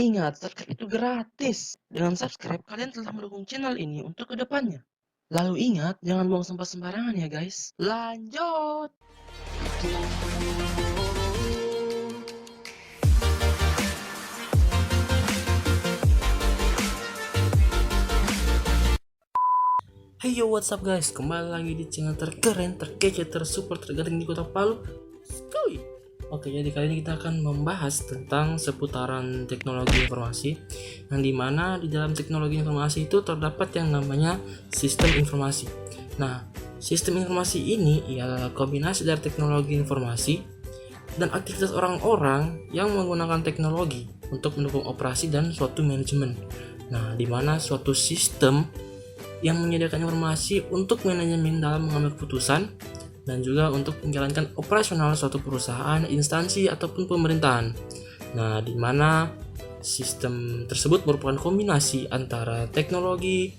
Ingat, subscribe itu gratis. Dengan subscribe, kalian telah mendukung channel ini untuk kedepannya. Lalu ingat, jangan buang sampah sembarangan ya guys. Lanjut! Hey yo, what's up guys? Kembali lagi di channel terkeren, terkece, tersuper, terganteng di kota Palu. Skui! Oke, jadi kali ini kita akan membahas tentang seputaran teknologi informasi, yang dimana di dalam teknologi informasi itu terdapat yang namanya sistem informasi. Nah, sistem informasi ini ialah kombinasi dari teknologi informasi dan aktivitas orang-orang yang menggunakan teknologi untuk mendukung operasi dan suatu manajemen. Nah, dimana suatu sistem yang menyediakan informasi untuk manajemen dalam mengambil keputusan dan juga untuk menjalankan operasional suatu perusahaan, instansi ataupun pemerintahan. Nah, di mana sistem tersebut merupakan kombinasi antara teknologi,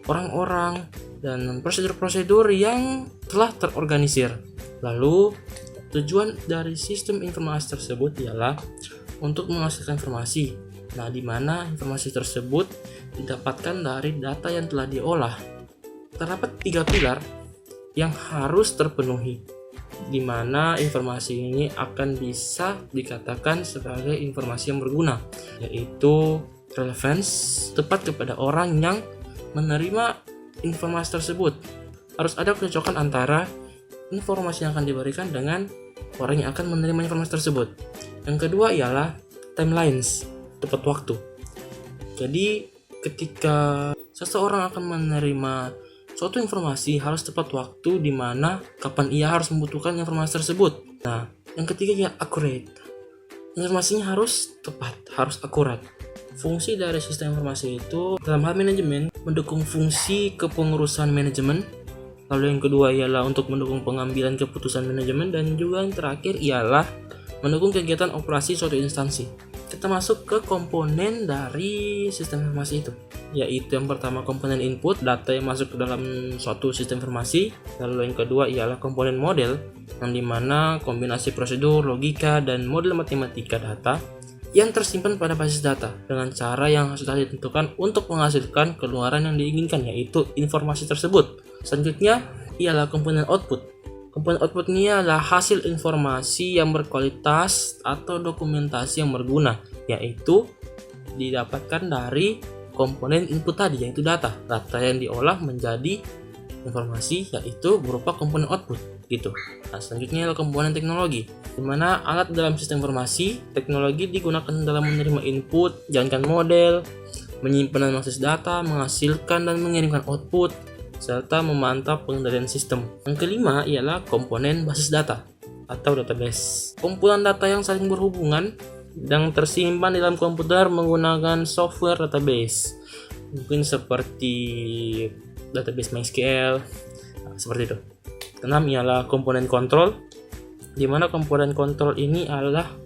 orang-orang, dan prosedur-prosedur yang telah terorganisir. Lalu, tujuan dari sistem informasi tersebut ialah untuk menghasilkan informasi. Nah, di mana informasi tersebut didapatkan dari data yang telah diolah. Terdapat 3 pilar yang harus terpenuhi, di mana informasi ini akan bisa dikatakan sebagai informasi yang berguna, yaitu relevance, tepat kepada orang yang menerima informasi tersebut. Harus ada kecocokan antara informasi yang akan diberikan dengan orang yang akan menerima informasi tersebut. Yang kedua ialah timelines, tepat waktu. Jadi ketika seseorang akan menerima suatu informasi harus tepat waktu, di mana kapan ia harus membutuhkan informasi tersebut. Nah, yang ketiga ya accurate. Informasinya harus tepat, harus akurat. Fungsi dari sistem informasi itu dalam hal manajemen mendukung fungsi kepengurusan manajemen. Lalu yang kedua ialah untuk mendukung pengambilan keputusan manajemen, dan juga yang terakhir ialah mendukung kegiatan operasi suatu instansi. Kita masuk ke komponen dari sistem informasi itu, yaitu yang pertama komponen input, data yang masuk ke dalam suatu sistem informasi. Lalu yang kedua ialah komponen model, yang dimana kombinasi prosedur, logika, dan model matematika data yang tersimpan pada basis data dengan cara yang sudah ditentukan untuk menghasilkan keluaran yang diinginkan, yaitu informasi tersebut. Selanjutnya ialah komponen output. Komponen output ini adalah hasil informasi yang berkualitas atau dokumentasi yang berguna, yaitu didapatkan dari komponen input tadi, yaitu data. Data yang diolah menjadi informasi, yaitu berupa komponen output gitu. Nah, selanjutnya adalah komponen teknologi, di mana alat dalam sistem informasi teknologi digunakan dalam menerima input, jalankan model, menyimpan dan mengakses data, menghasilkan dan mengirimkan output, serta memantau pengendalian sistem. Yang kelima ialah komponen basis data atau database. Kumpulan data yang saling berhubungan yang tersimpan di dalam komputer menggunakan software database. Mungkin seperti database MySQL, seperti itu. Keenam ialah komponen kontrol, di mana komponen kontrol ini adalah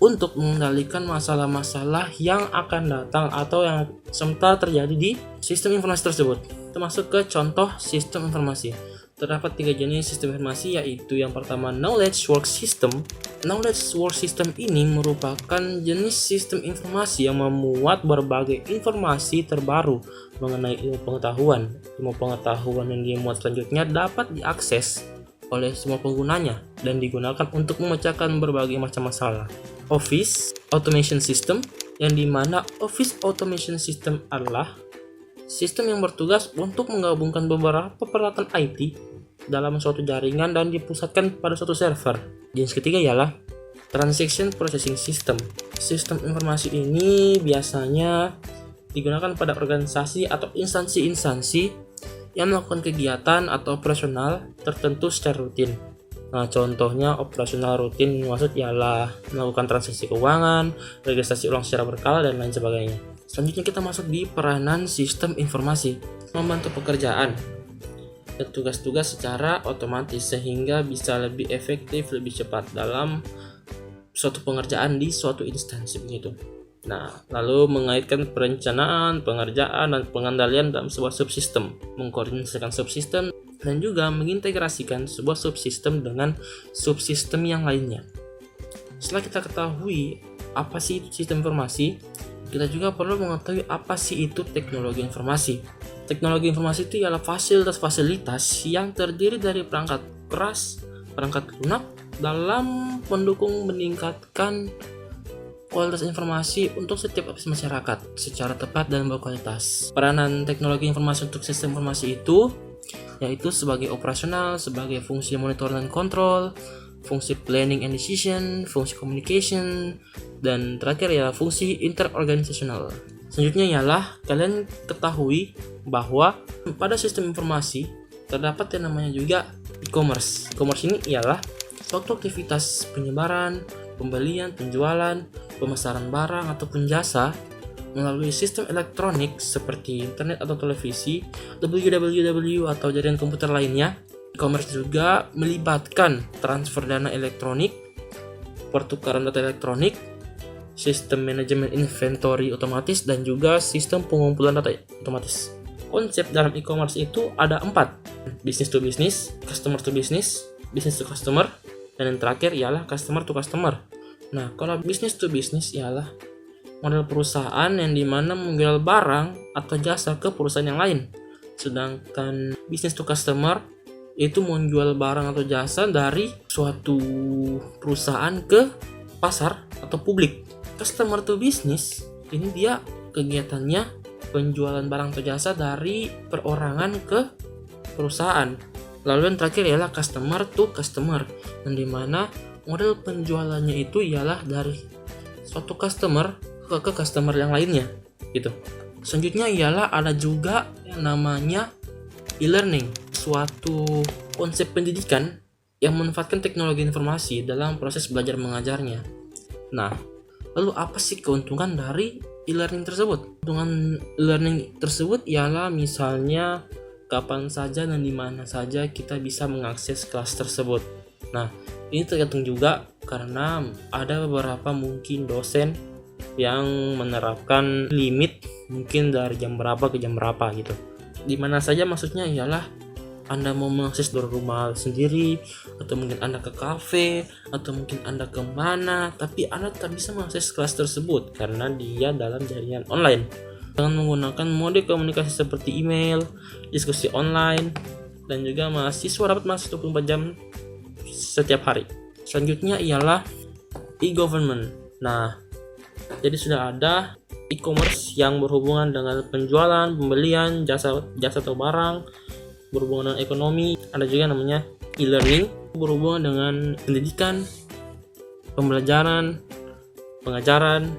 untuk mengendalikan masalah-masalah yang akan datang atau yang sementara terjadi di sistem informasi tersebut. Kita masuk ke contoh sistem informasi. Terdapat 3 jenis sistem informasi, yaitu yang pertama knowledge work system. Knowledge work system ini merupakan jenis sistem informasi yang memuat berbagai informasi terbaru mengenai ilmu pengetahuan. Ilmu pengetahuan yang dimuat selanjutnya dapat diakses oleh semua penggunanya dan digunakan untuk memecahkan berbagai macam masalah. Office Automation System, yang dimana Office Automation System adalah sistem yang bertugas untuk menggabungkan beberapa peralatan IT dalam suatu jaringan dan dipusatkan pada suatu server. Jenis ketiga ialah Transaction Processing System. Sistem informasi ini biasanya digunakan pada organisasi atau instansi-instansi yang melakukan kegiatan atau operasional tertentu secara rutin. Nah, contohnya operasional rutin maksud ialah melakukan transaksi keuangan, registrasi ulang secara berkala, dan lain sebagainya. Selanjutnya kita masuk di peranan sistem informasi, membantu pekerjaan dan tugas-tugas secara otomatis sehingga bisa lebih efektif, lebih cepat dalam suatu pengerjaan di suatu instansi begitu. Nah, lalu mengaitkan perencanaan, pengerjaan, dan pengendalian dalam sebuah subsistem, mengkoordinasikan subsistem, dan juga mengintegrasikan sebuah subsistem dengan subsistem yang lainnya. Setelah kita ketahui apa sih itu sistem informasi, kita juga perlu mengetahui apa sih itu teknologi informasi. Teknologi informasi itu ialah fasilitas-fasilitas yang terdiri dari perangkat keras, perangkat lunak dalam mendukung meningkatkan kualitas informasi untuk setiap lapisan masyarakat secara tepat dan berkualitas. Peranan teknologi informasi untuk sistem informasi itu yaitu sebagai operasional, sebagai fungsi monitor dan kontrol, fungsi planning and decision, fungsi communication, dan terakhir ya fungsi interorganisasional. Selanjutnya ialah kalian ketahui bahwa pada sistem informasi terdapat yang namanya juga e-commerce. E-commerce ini ialah suatu aktivitas penyebaran, pembelian, penjualan, pemasaran barang ataupun jasa melalui sistem elektronik seperti internet atau televisi, www atau jaringan komputer lainnya. E-commerce juga melibatkan transfer dana elektronik, pertukaran data elektronik, sistem manajemen inventory otomatis, dan juga sistem pengumpulan data otomatis. Konsep dalam e-commerce itu ada 4: business to business, customer to business, business to customer, dan yang terakhir ialah customer to customer. Nah, kalau business to business ialah model perusahaan yang dimana menjual barang atau jasa ke perusahaan yang lain. Sedangkan business to customer itu menjual barang atau jasa dari suatu perusahaan ke pasar atau publik. Customer to business ini dia kegiatannya penjualan barang atau jasa dari perorangan ke perusahaan. Lalu yang terakhir ialah customer to customer, yang dimana model penjualannya itu ialah dari suatu customer ke customer yang lainnya gitu. Selanjutnya ialah ada juga yang namanya e-learning, suatu konsep pendidikan yang memanfaatkan teknologi informasi dalam proses belajar mengajarnya. Nah, lalu apa sih keuntungan dari e-learning tersebut? Keuntungan e-learning tersebut ialah misalnya kapan saja dan di mana saja kita bisa mengakses kelas tersebut. Nah, ini tergantung juga karena ada beberapa mungkin dosen yang menerapkan limit mungkin dari jam berapa ke jam berapa gitu. Di mana saja maksudnya ialah Anda mau mengakses dari rumah sendiri, atau mungkin Anda ke kafe, atau mungkin Anda kemana, tapi Anda tak bisa mengakses kelas tersebut karena dia dalam jaringan online. Dengan menggunakan mode komunikasi seperti email, diskusi online, dan juga mahasiswa dapat mengakses 24 jam setiap hari. Selanjutnya ialah e-government. Nah, jadi sudah ada e-commerce yang berhubungan dengan penjualan, pembelian, jasa atau barang, berhubungan dengan ekonomi. Ada juga namanya e-learning, berhubungan dengan pendidikan, pembelajaran, pengajaran,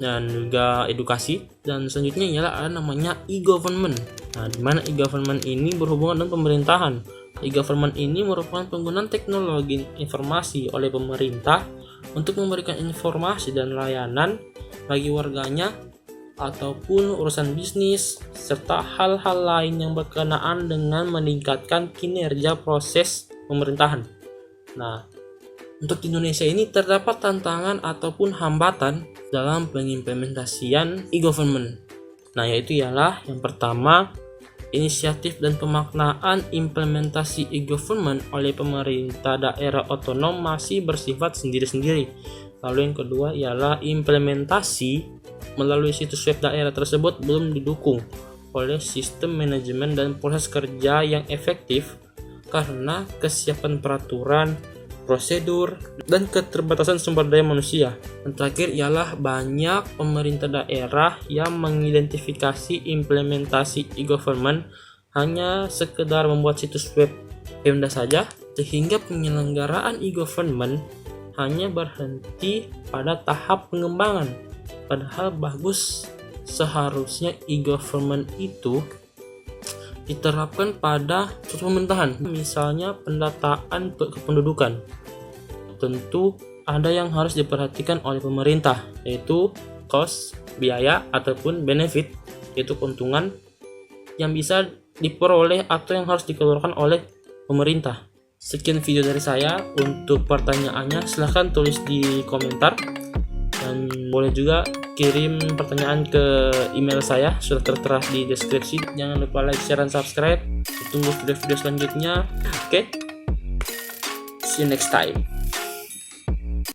dan juga edukasi. Dan selanjutnya ialah ada namanya e-government. Nah, di mana e-government ini berhubungan dengan pemerintahan. E-government ini merupakan penggunaan teknologi informasi oleh pemerintah untuk memberikan informasi dan layanan bagi warganya ataupun urusan bisnis serta hal-hal lain yang berkenaan dengan meningkatkan kinerja proses pemerintahan. Nah, untuk Indonesia ini terdapat tantangan ataupun hambatan dalam pengimplementasian e-government. Nah, yaitu ialah yang pertama, inisiatif dan pemaknaan implementasi e-government oleh pemerintah daerah otonom masih bersifat sendiri-sendiri. Lalu yang kedua ialah implementasi melalui situs web daerah tersebut belum didukung oleh sistem manajemen dan proses kerja yang efektif karena kesiapan peraturan, prosedur, dan keterbatasan sumber daya manusia. Dan terakhir ialah banyak pemerintah daerah yang mengidentifikasi implementasi e-government hanya sekedar membuat situs web Pemda saja, sehingga penyelenggaraan e-government hanya berhenti pada tahap pengembangan. Padahal bagus, seharusnya e-government itu diterapkan pada pemerintahan, misalnya pendataan kependudukan. Tentu ada yang harus diperhatikan oleh pemerintah, yaitu cost, biaya, ataupun benefit, yaitu keuntungan yang bisa diperoleh atau yang harus dikeluarkan oleh pemerintah. Sekian video dari saya. Untuk pertanyaannya silahkan tulis di komentar, dan boleh juga kirim pertanyaan ke email saya, sudah tertera di deskripsi. Jangan lupa like, share, dan subscribe. Tunggu video-video selanjutnya. Oke, see you next time.